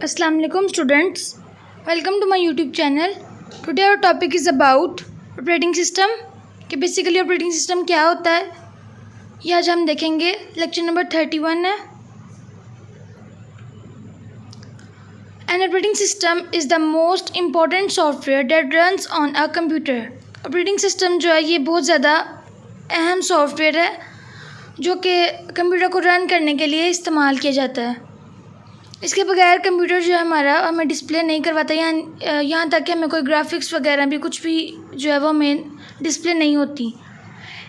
Assalamu alaikum students, welcome to my YouTube channel. Today our topic is about operating system कि basically operating system क्या होता है ये आज हम देखेंगे। लेक्चर नंबर 31 है। An operating system is the most important software that runs on a computer. Operating system जो है ये बहुत ज़्यादा अहम सॉफ्टवेयर है जो कि कंप्यूटर को रन करने के लिए इस्तेमाल किया जाता है। इसके बगैर कंप्यूटर जो है हमारा हमें डिस्प्ले नहीं करवाता, यहाँ तक कि हमें कोई ग्राफिक्स वगैरह भी कुछ भी जो है वो हमें डिस्प्ले नहीं होती।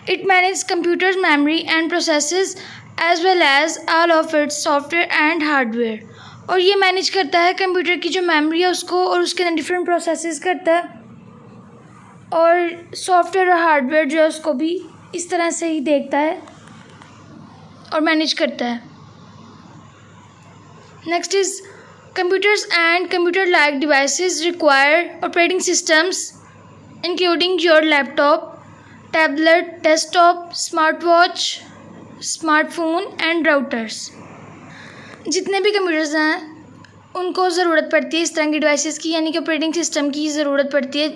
It manage computers memory and processes as well as all of its software and hardware. और ये मैनेज करता है कंप्यूटर की जो मेमोरी है उसको, और उसके अंदर डिफरेंट प्रोसेसेस करता है, और सॉफ्टवेयर और हार्डवेयर जो है उसको भी इस तरह से ही देखता है और मैनेज करता है। Next is computers and computer-like devices require operating systems including your laptop, tablet, desktop, smartwatch, smartphone and routers। जितने भी कंप्यूटर्स हैं उनको ज़रूरत पड़ती है इस तरह की डिवाइसेस की, यानी कि ऑपरेटिंग सिस्टम की ज़रूरत पड़ती है।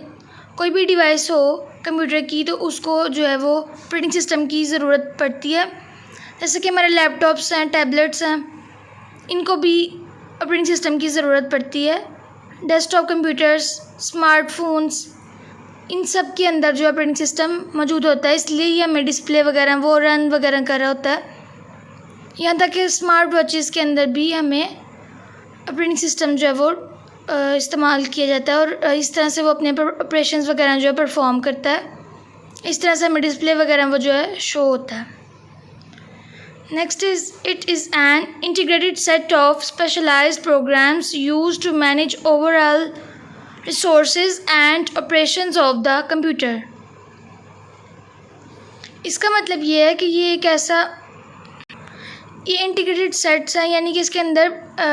कोई भी डिवाइस हो कंप्यूटर की तो उसको जो है वो ऑपरेटिंग सिस्टम की ज़रूरत पड़ती है। जैसे कि हमारे लैपटॉप्स हैं, टैबलेट्स हैं, इनको भी ऑपरेटिंग सिस्टम की ज़रूरत पड़ती है। डेस्कटॉप कंप्यूटर्स, स्मार्टफोन्स, इन सब के अंदर जो ऑपरेटिंग सिस्टम मौजूद होता है, इसलिए ही हमें डिस्प्ले वगैरह वो रन वगैरह कर रहा होता है। यहाँ तक कि स्मार्ट वॉचेस के अंदर भी हमें ऑपरेटिंग सिस्टम जो है वो इस्तेमाल किया जाता है, और इस तरह से वो अपने ऑपरेशंस वगैरह जो है परफॉर्म करता है। इस तरह से हमें डिस्प्ले वगैरह वो जो है शो होता है। Next is it is an integrated set of specialized programs used to manage overall resources and operations of the computer। इसका मतलब ये है कि ये एक ऐसा इंटीग्रेटेड सेट्स हैं, यानी कि इसके अंदर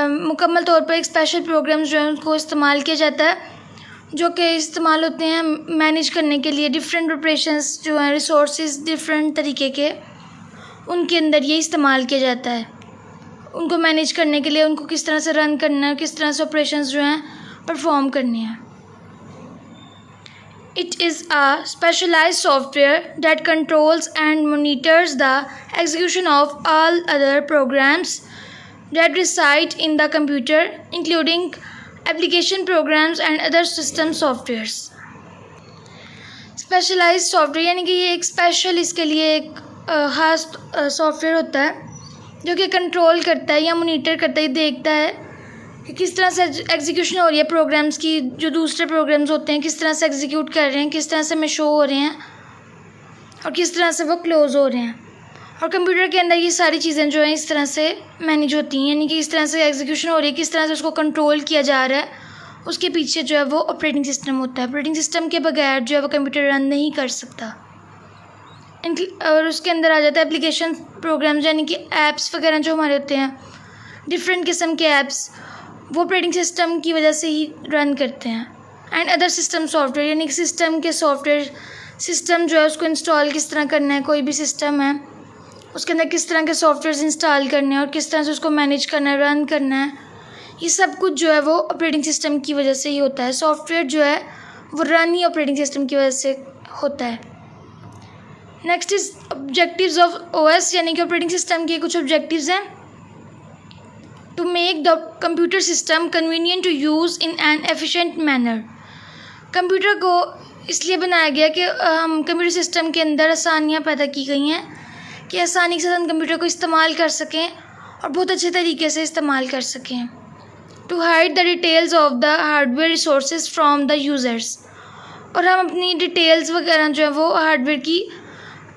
मुकम्मल तौर पर एक स्पेशल प्रोग्राम्स जो हैं उनको इस्तेमाल किया जाता है, जो कि इस्तेमाल होते हैं मैनेज करने के लिए डिफरेंट ऑपरेशंस जो हैं, रिसोर्सेज डिफरेंट तरीके के उनके अंदर ये इस्तेमाल किया जाता है। उनको मैनेज करने के लिए उनको किस तरह से रन करना है, किस तरह से ऑपरेशंस जो हैं परफॉर्म करने हैं। It is a specialized software that controls and monitors the execution of all other programs that reside in the computer including application programs and other system softwares. Specialized software यानी कि ये एक special इसके लिए एक ख़ास सॉफ्टवेयर होता है जो कि कंट्रोल करता है या मॉनिटर करता है, देखता है कि किस तरह से एग्जीक्यूशन हो रही है प्रोग्राम्स की, जो दूसरे प्रोग्राम्स होते हैं किस तरह से एग्जीक्यूट कर रहे हैं, किस तरह से में शो हो रहे हैं और किस तरह से वो क्लोज़ हो रहे हैं। और कंप्यूटर के अंदर ये सारी चीज़ें जो हैं इस तरह से मैनेज होती हैं, यानी कि किस तरह से एग्जीक्यूशन हो रही है, किस तरह से उसको कंट्रोल किया जा रहा है, उसके पीछे जो है वो ऑपरेटिंग सिस्टम होता है। ऑपरेटिंग सिस्टम के बगैर जो है वो कंप्यूटर रन नहीं कर सकता। और उसके अंदर आ जाता है एप्लीकेशन प्रोग्राम्स, यानी कि ऐप्स वगैरह जो हमारे होते हैं, डिफरेंट किस्म के ऐप्स, वो ऑपरेटिंग सिस्टम की वजह से ही रन करते हैं। एंड अदर सिस्टम सॉफ्टवेयर, यानी कि सिस्टम के सॉफ्टवेयर, सिस्टम जो है उसको इंस्टॉल किस तरह करना है, कोई भी सिस्टम है उसके अंदर किस तरह के सॉफ्टवेयर इंस्टॉल करने हैं और किस तरह से उसको मैनेज करना है, रन करना है, ये सब कुछ जो है वो ऑपरेटिंग सिस्टम की वजह से ही होता है। सॉफ्टवेयर जो है वो रन ही ऑपरेटिंग सिस्टम की वजह से होता है। Next is objectives of OS, यानी कि ऑपरेटिंग सिस्टम के कुछ ऑब्जेक्टिव्स हैं। To make the computer system convenient to use in an efficient manner. Computer को इसलिए बनाया गया कि हम कंप्यूटर सिस्टम के अंदर आसानियाँ पैदा की गई हैं कि आसानी से हम कंप्यूटर को इस्तेमाल कर सकें और बहुत अच्छे तरीके से इस्तेमाल कर सकें। To hide the details of the hardware resources from the users, और हम अपनी डिटेल्स वगैरह जो है वो हार्डवेयर की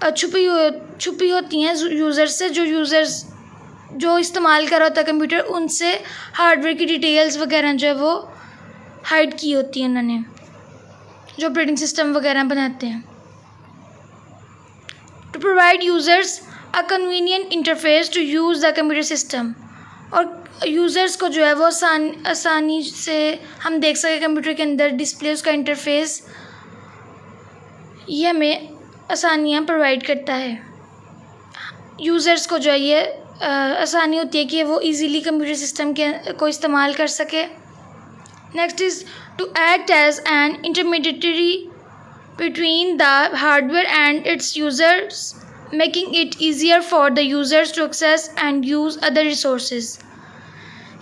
छुपी होती हैं यूज़र्स से, जो यूज़र्स जो इस्तेमाल कर रहा होता है कंप्यूटर, उनसे हार्डवेयर की डिटेल्स वगैरह जो है वो हाइड की होती हैं उन्होंने, जो ऑपरेटिंग सिस्टम वगैरह बनाते हैं। To provide users a convenient interface to use the computer system, और यूज़र्स को जो है वो आसानी से हम देख सकें कंप्यूटर के अंदर डिस्प्ले, उसका इंटरफेस, ये हमें आसानियाँ प्रोवाइड करता है। यूज़र्स को जो है ये आसानी होती है कि वो इजीली कंप्यूटर सिस्टम के को इस्तेमाल कर सके। Next is to act as an intermediatory between the hardware and its users, making it easier for the users to access and use other resources.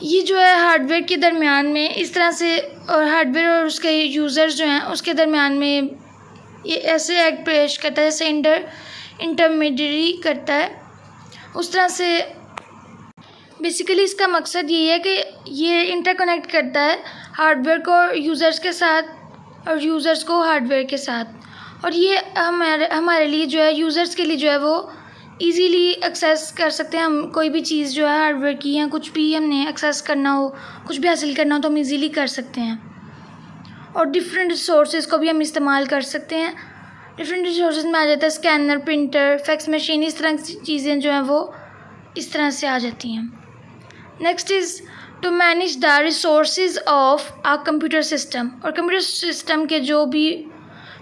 ये जो है हार्डवेयर के दरमियान में इस तरह से, और हार्डवेयर और उसके यूज़र्स जो हैं उसके दरमियान में ये ऐसे एक्ट पेश करता है जैसे इंटरमीडियरी करता है। उस तरह से बेसिकली इसका मकसद ये है कि ये इंटरकनेक्ट करता है हार्डवेयर को यूज़र्स के साथ और यूज़र्स को हार्डवेयर के साथ। और ये हमारे लिए जो है, यूज़र्स के लिए जो है वो इजीली एक्सेस कर सकते हैं। हम कोई भी चीज़ जो है हार्डवेयर की या कुछ भी हमने एक्सेस करना हो, कुछ भी हासिल करना हो तो हम इजीली कर सकते हैं। और डिफरेंट रिसोर्सेज को भी हम इस्तेमाल कर सकते हैं। डिफरेंट रिसोर्सेज में आ जाता है स्कैनर, प्रिंटर, फैक्स मशीन, इस तरह की चीज़ें जो हैं वो इस तरह से आ जाती हैं। Next is to manage the resources of a computer system, और कंप्यूटर सिस्टम के जो भी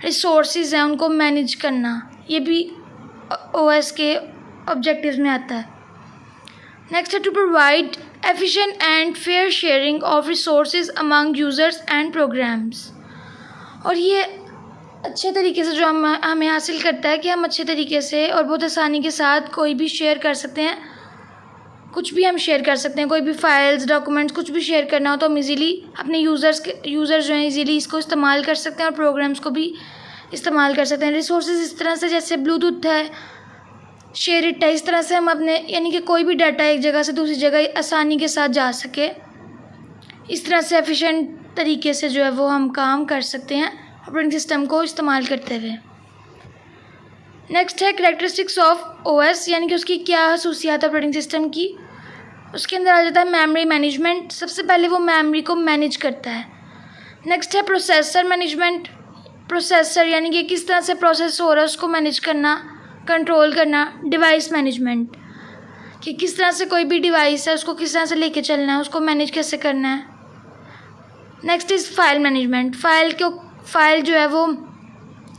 रिसोर्सेज हैं उनको मैनेज करना, ये भी OS के ऑब्जेक्टिव्स में आता है। नेक्स्ट है to provide efficient and fair sharing of resources among users and programs. और ये अच्छे तरीके से जो हमें हासिल करता है कि हम अच्छे तरीके से और बहुत आसानी के साथ कोई भी शेयर कर सकते हैं, कुछ भी हम शेयर कर सकते हैं। कोई भी फाइल्स, डॉक्यूमेंट्स, कुछ भी शेयर करना हो तो हम इजीली अपने यूज़र्स जो हैं इजीली इसको इस्तेमाल कर सकते हैं और प्रोग्राम्स को भी इस्तेमाल कर सकते हैं। रिसोर्सेज इस तरह से जैसे ब्लूटूथ है, शेयर इट है, इस तरह से हम अपने यानी कि कोई भी डाटा एक जगह से दूसरी जगह आसानी के साथ जा सके, इस तरह से एफिशिएंट तरीके से जो है वो हम काम कर सकते हैं ऑपरेटिंग सिस्टम को इस्तेमाल करते हुए। नेक्स्ट है कैरेक्टरिस्टिक्स ऑफ OS, यानी कि उसकी क्या खसूसियात है ऑपरेटिंग सिस्टम की। उसके अंदर आ जाता है मेमोरी मैनेजमेंट। सबसे पहले वो मेमोरी को मैनेज करता है। नेक्स्ट है प्रोसेसर मैनेजमेंट। प्रोसेसर यानी कि किस तरह से प्रोसेस हो रहा है उसको मैनेज करना, कंट्रोल करना। डिवाइस मैनेजमेंट, कि किस तरह से कोई भी डिवाइस है उसको किस तरह से लेके चलना है, उसको मैनेज कैसे करना है। Next is file management. File जो है वो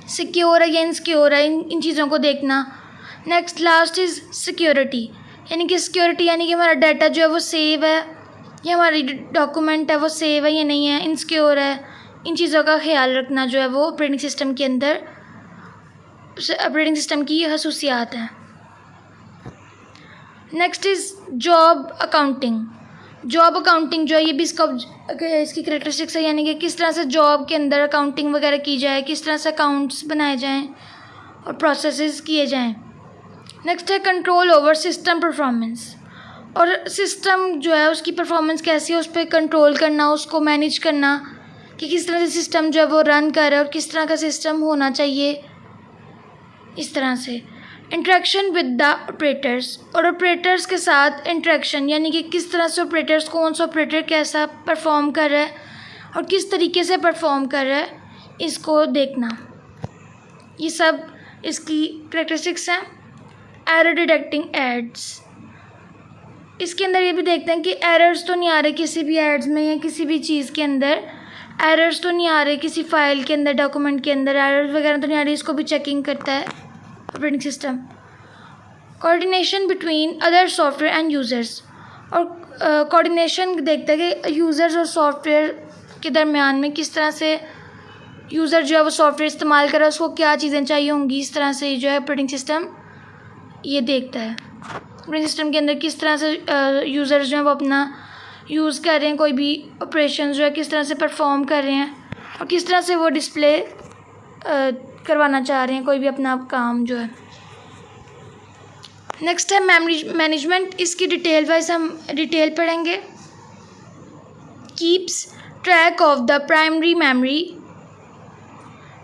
सिक्योर है या इनसिक्योर है, इन चीज़ों को देखना। नेक्स्ट लास्ट इज़ सिक्योरिटी, यानी कि सिक्योरिटी यानी कि हमारा डाटा जो है वो सेव है या हमारी डॉक्यूमेंट है वो सेव है या नहीं है, इनसिक्योर है, इन चीज़ों का ख्याल रखना जो है वो ऑपरेटिंग सिस्टम के अंदर ऑपरेटिंग सिस्टम की खसूसियात हैं। Next is job accounting. Job accounting जो है ये भी इसकी कैरेक्टरिस्टिक्स है, यानी कि किस तरह से जॉब के अंदर अकाउंटिंग वगैरह की जाए, किस तरह से अकाउंट्स बनाए जाएं और प्रोसेसेस किए जाएं। नेक्स्ट है कंट्रोल ओवर सिस्टम परफॉर्मेंस, और सिस्टम जो है उसकी परफॉर्मेंस कैसी है उस पर कंट्रोल करना, उसको मैनेज करना कि किस तरह से सिस्टम जो है वो रन कर रहा है और किस तरह का सिस्टम होना चाहिए, इस तरह से। इंटरेक्शन विद द ऑपरेटर्स, और ऑपरेटर्स के साथ इंटरेक्शन, यानी कि किस तरह से ऑपरेटर्स, कौन सा ऑपरेटर कैसा परफॉर्म कर रहा है और किस तरीके से परफॉर्म कर रहा है, इसको देखना। ये सब इसकी कैरेक्टरिस्टिक्स हैं। एरर डिटेक्टिंग एड्स, इसके अंदर ये भी देखते हैं कि एरर्स तो नहीं आ रहे किसी भी एड्स में या किसी भी चीज़ के अंदर, एरर्स तो नहीं आ रहे किसी फाइल के अंदर, डॉक्यूमेंट के अंदर एरर्स वगैरह तो नहीं आ रही, इसको भी चेकिंग करता है operating system. Coordination between other software end users, और कोऑर्डिनेशन देखता है कि यूज़र्स और सॉफ्टवेयर के दरमियान में किस तरह से यूज़र जो है वो सॉफ्टवेयर इस्तेमाल कर रहा है, उसको क्या चीज़ें चाहिए होंगी, इस तरह से जो है ऑपरेटिंग सिस्टम ये देखता है। ऑपरेटिंग सिस्टम के अंदर किस तरह से यूज़र्स जो हैं वो अपना यूज़ कर रहे हैं, कोई भी ऑपरेशन जो है किस तरह से परफॉर्म कर रहे हैं और किस तरह से वो डिस्प्ले करवाना चाह रहे हैं कोई भी अपना काम जो है। नेक्स्ट है मेमोरी मैनेजमेंट, इसकी डिटेल वाइज हम डिटेल पढ़ेंगे। Keeps track of the primary memory,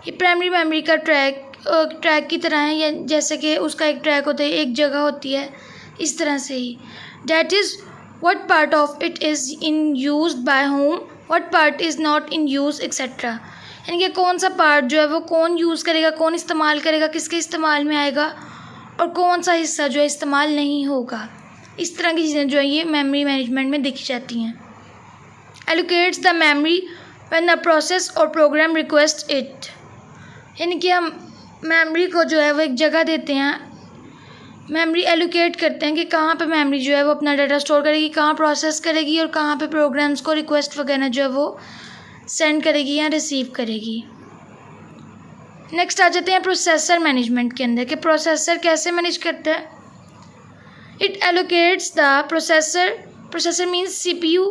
ये प्राइमरी मेमोरी का ट्रैक की तरह है, या जैसे कि उसका एक ट्रैक होता है, एक जगह होती है, इस तरह से ही। That is what part of it is in use by home, what part is not in use etcetera, यानी कि कौन सा पार्ट जो है वो कौन यूज़ करेगा, कौन इस्तेमाल करेगा, किसके इस्तेमाल में आएगा और कौन सा हिस्सा जो है इस्तेमाल नहीं होगा। इस तरह की चीज़ें जो है ये मेमोरी मैनेजमेंट में देखी जाती हैं। Allocates the memory when a process और प्रोग्राम रिक्वेस्ट इट, यानी कि हम मेमोरी को जो है वो एक जगह देते हैं मेमोरी एलोकेट करते हैं कि कहाँ पे मेमोरी जो है वो अपना डाटा स्टोर करेगी, कहाँ प्रोसेस करेगी और कहाँ पे प्रोग्राम्स को रिक्वेस्ट वगैरह जो है वो सेंड करेगी या रिसीव करेगी। नेक्स्ट आ जाते हैं प्रोसेसर मैनेजमेंट के अंदर कि प्रोसेसर कैसे मैनेज करता है। It allocates the processor means CPU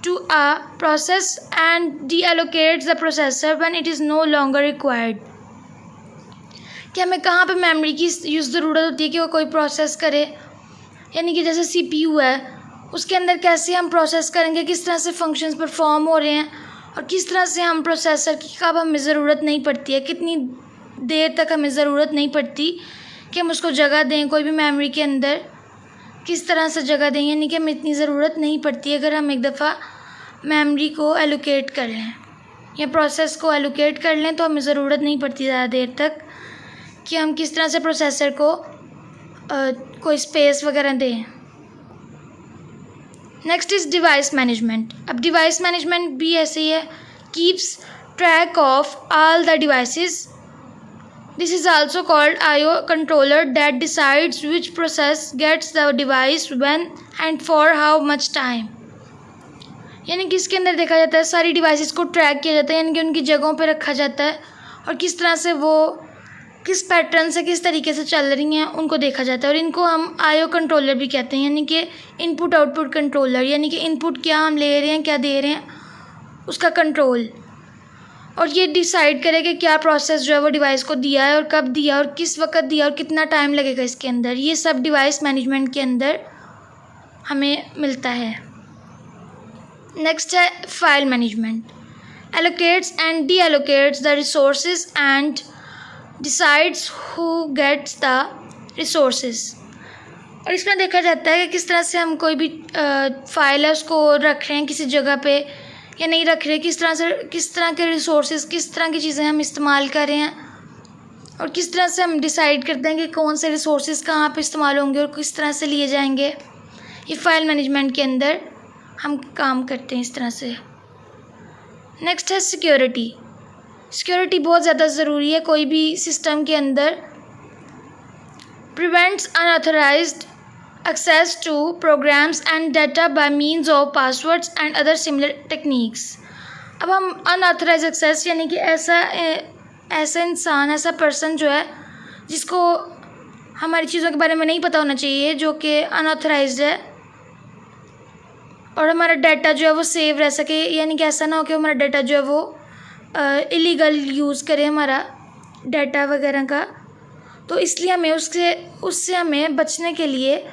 to a process and deallocates the processor when it is no longer required. कि हमें कहाँ पे मेमोरी की ज़रूरत होती है कि वो कोई प्रोसेस करे, यानी कि जैसे सीपीयू है उसके अंदर कैसे हम प्रोसेस करेंगे, किस तरह से फंक्शंस परफॉर्म हो रहे हैं और किस तरह से हम प्रोसेसर की कब हमें ज़रूरत नहीं पड़ती है, कितनी देर तक हमें ज़रूरत नहीं पड़ती कि हम उसको जगह दें कोई भी मेमोरी के अंदर, किस तरह से जगह दें, यानी कि हमें इतनी ज़रूरत नहीं पड़ती अगर हम एक दफ़ा मेमोरी को एलोकेट कर लें या प्रोसेस को एलोकेट कर लें तो हमें ज़रूरत नहीं पड़ती ज़्यादा देर तक कि हम किस तरह से प्रोसेसर को कोई स्पेस वगैरह दें। Next is device management. अब डिवाइस मैनेजमेंट भी ऐसे ही है, keeps track of all the devices. This is also called IO controller that decides which process gets the device when and for how much time. यानी कि इसके अंदर देखा जाता है सारी डिवाइसेस को ट्रैक किया जाता है, यानी कि उनकी जगहों पे रखा जाता है और किस तरह से वो किस पैटर्न से किस तरीके से चल रही हैं उनको देखा जाता है। और इनको हम IO कंट्रोलर भी कहते हैं, यानी कि इनपुट आउटपुट कंट्रोलर, यानी कि इनपुट क्या हम ले रहे हैं क्या दे रहे हैं उसका कंट्रोल, और ये डिसाइड करे कि क्या प्रोसेस जो है वो डिवाइस को दिया है और कब दिया और किस वक्त दिया और कितना टाइम लगेगा इसके अंदर। ये सब डिवाइस मैनेजमेंट के अंदर हमें मिलता है। नेक्स्ट है file management. Allocates and deallocates the resources and decides who gets the resources. और इसमें देखा जाता है कि किस तरह से हम कोई भी फाइल है उसको रख रहे हैं किसी जगह पे या नहीं रख रहे, किस तरह के रिसोर्सेज, किस तरह की चीज़ें हम इस्तेमाल कर रहे हैं और किस तरह से हम डिसाइड करते हैं कि कौन से रिसोर्सेज कहाँ पे इस्तेमाल होंगे और किस तरह से लिए जाएंगे। ये फाइल मैनेजमेंट के अंदर हम काम करते हैं इस तरह से। नेक्स्ट है सिक्योरिटी। सिक्योरिटी बहुत ज़्यादा ज़रूरी है कोई भी सिस्टम के अंदर। Prevents unauthorized access to programs and data by means of passwords and other similar techniques। अब हम unauthorized access यानी कि ऐसा इंसान, ऐसा पर्सन जो है जिसको हमारी चीज़ों के बारे में नहीं पता होना चाहिए, जो कि अनऑथराइज्ड है और हमारा डाटा जो है वो सेव रह सके, यानी कि ऐसा ना हो कि हमारा डाटा जो है वो इलीगल यूज़ करे हमारा डाटा वगैरह का। तो इसलिए हमें उससे हमें बचने के लिए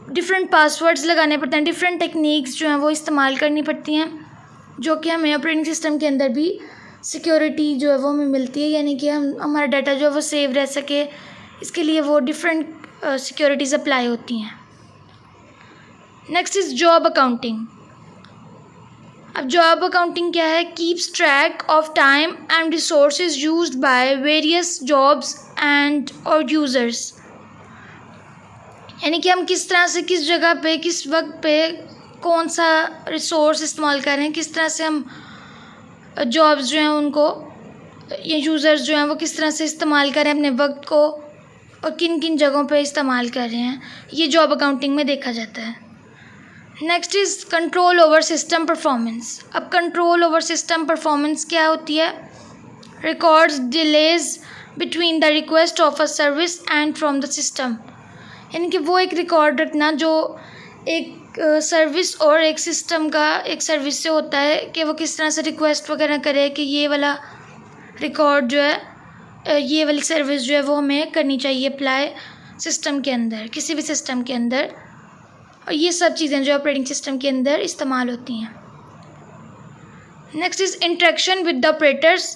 डिफरेंट पासवर्ड्स लगाने पड़ते हैं, डिफरेंट टेक्निक्स जो हैं वो इस्तेमाल करनी पड़ती हैं, जो कि हमें ऑपरेटिंग सिस्टम के अंदर भी सिक्योरिटी जो है वो हमें मिलती है, यानी कि हमारा डाटा जो है वो सेव रह सके, इसके लिए वो डिफरेंट सिक्योरिटीज़ अप्लाई होती हैं। Next is job accounting. अब जॉब अकाउंटिंग क्या है? Keeps track of time and resources used by various jobs and और यूज़र्स। यानी कि हम किस तरह से किस जगह पे किस वक्त पे कौन सा रिसोर्स इस्तेमाल कर रहे हैं, किस तरह से हम जॉब्स जो हैं उनको या यूज़र्स जो हैं वो किस तरह से इस्तेमाल कर रहे हैं अपने वक्त को और किन किन जगहों पे इस्तेमाल कर रहे हैं, ये जॉब अकाउंटिंग में देखा जाता है। Next is control over system performance. अब कंट्रोल ओवर सिस्टम परफॉर्मेंस क्या होती है? Records delays between the request of a service and from the system. यानी कि वो एक रिकॉर्ड रखना जो एक सर्विस और एक सिस्टम का एक सर्विस से होता है कि वो किस तरह से रिक्वेस्ट वगैरह करे कि ये वाला रिकॉर्ड जो है ये वाली सर्विस जो है वो हमें करनी चाहिए अप्लाई सिस्टम के अंदर, किसी भी सिस्टम के अंदर। और ये सब चीज़ें जो ऑपरेटिंग सिस्टम के अंदर इस्तेमाल होती हैं। Next is interaction with the operators.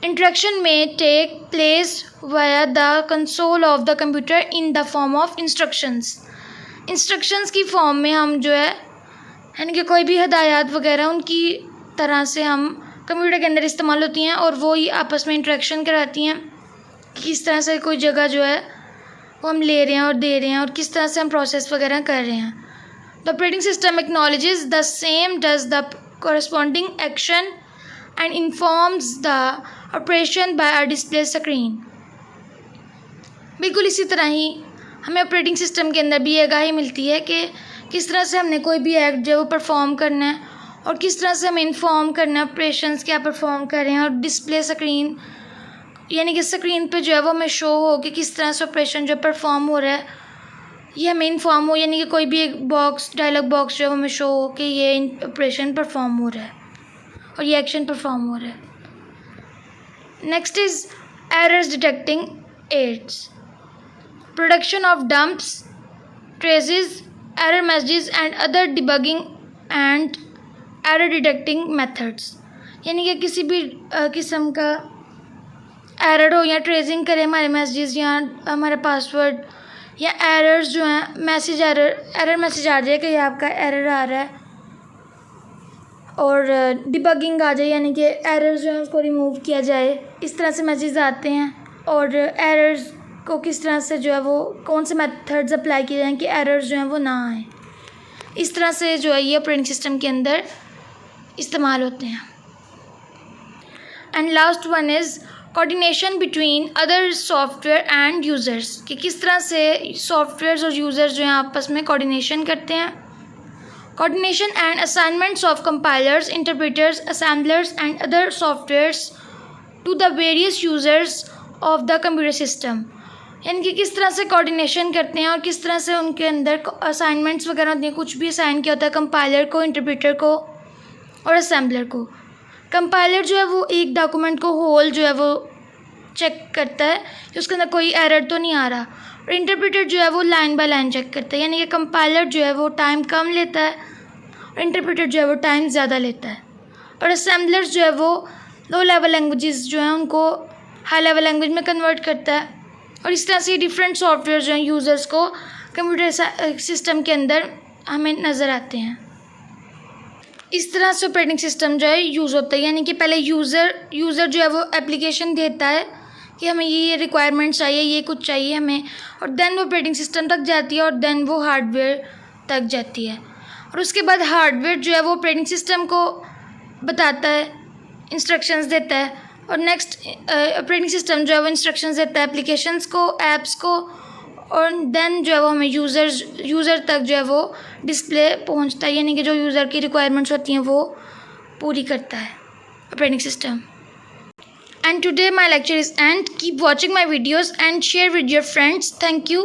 Interaction may take place via the console of the computer in the form of instructions। Instructions की फॉर्म में हम जो है यानी कि कोई भी हदायत वगैरह उनकी तरह से हम कंप्यूटर के अंदर इस्तेमाल होती हैं और वो ही आपस में इंटरेक्शन कराती हैं कि किस तरह से कोई जगह जो है वो हम ले रहे हैं और दे रहे हैं और किस तरह से हम प्रोसेस वगैरह कर रहे हैं। The operating system acknowledges the same, does the corresponding action and informs the operation by a display screen। बिल्कुल इसी तरह ही हमें ऑपरेटिंग सिस्टम के अंदर भी ये आगाही मिलती है कि किस तरह से हमने कोई भी एक्ट जो है वो परफॉर्म करना है और किस तरह से हमें इन्फॉर्म करना है ऑपरेशंस क्या परफॉर्म कर रहे हैं, और डिस्प्ले स्क्रीन यानी कि स्क्रीन पे जो है वो हमें शो हो कि किस तरह से ऑपरेशन जो परफॉर्म हो रहा है, ये हमें इन्फॉर्म हो, यानी कि कोई भी एक बॉक्स डायलॉग बॉक्स जो है वो हमें शो हो कि ये ऑपरेशन परफॉर्म हो रहा है और ये एक्शन परफॉर्म हो रहा है। Next is errors detecting aids, production of dumps, traces, error messages and other debugging and error detecting methods, यानी कि किसी भी किस्म का एरर हो या ट्रेसिंग करे हमारे मैसेजेस या हमारा पासवर्ड या एरर्स जो हैं, मैसेज एरर मैसेज आ जाए कि ये आपका एरर आ रहा है, और डिबगिंग आ जाए यानी कि एरर्स जो है उसको रिमूव किया जाए, इस तरह से मैसेज आते हैं। और एरर्स को किस तरह से जो है वो कौन से मेथड्स अप्लाई किए जाएँ कि एरर्स जो हैं वो ना आए, इस तरह से जो है ये ऑपरेटिंग सिस्टम के अंदर इस्तेमाल होते हैं। And last one is coordination between other software end users, कि किस तरह से सॉफ्टवेयर्स और यूज़र्स जो हैं आपस में कोऑर्डिनेशन करते हैं। Coordination and assignments of compilers, interpreters, assemblers and other softwares to the various users of the computer system, यानी कि किस तरह से कोऑर्डिनेशन करते हैं और किस तरह से उनके अंदर असाइनमेंट्स वगैरह होती हैं, कुछ भी असाइन किया होता है कंपाइलर को, इंटरप्रेटर को और असेंबलर को। कंपाइलर जो है वो एक डॉक्यूमेंट को होल जो है वो चेक करता है कि उसके अंदर कोई एरर तो नहीं आ रहा, और इंटरप्रेटर जो है वो लाइन बाय लाइन चेक करता है, यानी कि कंपाइलर जो है वो टाइम कम लेता है और इंटरप्रेटर जो है वो टाइम ज़्यादा लेता है, और असेंबलर्स जो है वो लो लेवल लैंग्वेजेस जो हैं उनको हाई लेवल लैंग्वेज में कन्वर्ट करता है, और इस तरह से डिफरेंट सॉफ्टवेयर जो हैं यूज़र्स को कंप्यूटर सिस्टम के अंदर हमें नज़र आते हैं। इस तरह से ऑपरेटिंग सिस्टम जो है यूज़ होता है, यानी कि पहले यूज़र जो है वो एप्लीकेशन देता है कि हमें ये रिक्वायरमेंट चाहिए, ये कुछ चाहिए हमें, और देन वो ऑपरेटिंग सिस्टम तक जाती है और देन वो हार्डवेयर तक जाती है, और उसके बाद हार्डवेयर जो है वो ऑपरेटिंग सिस्टम को बताता है, इंस्ट्रक्शंस देता है, और नेक्स्ट ऑपरेटिंग सिस्टम जो है वो इंस्ट्रक्शंस देता है एप्लीकेशंस को, ऐप्स को, और देन जो है वो हमें यूज़र तक जो है वो डिस्प्ले पहुंचता है, यानी कि जो यूज़र की रिक्वायरमेंट्स होती हैं वो पूरी करता है operating system. And today my lecture is end. Keep watching my videos and share with your friends. Thank you.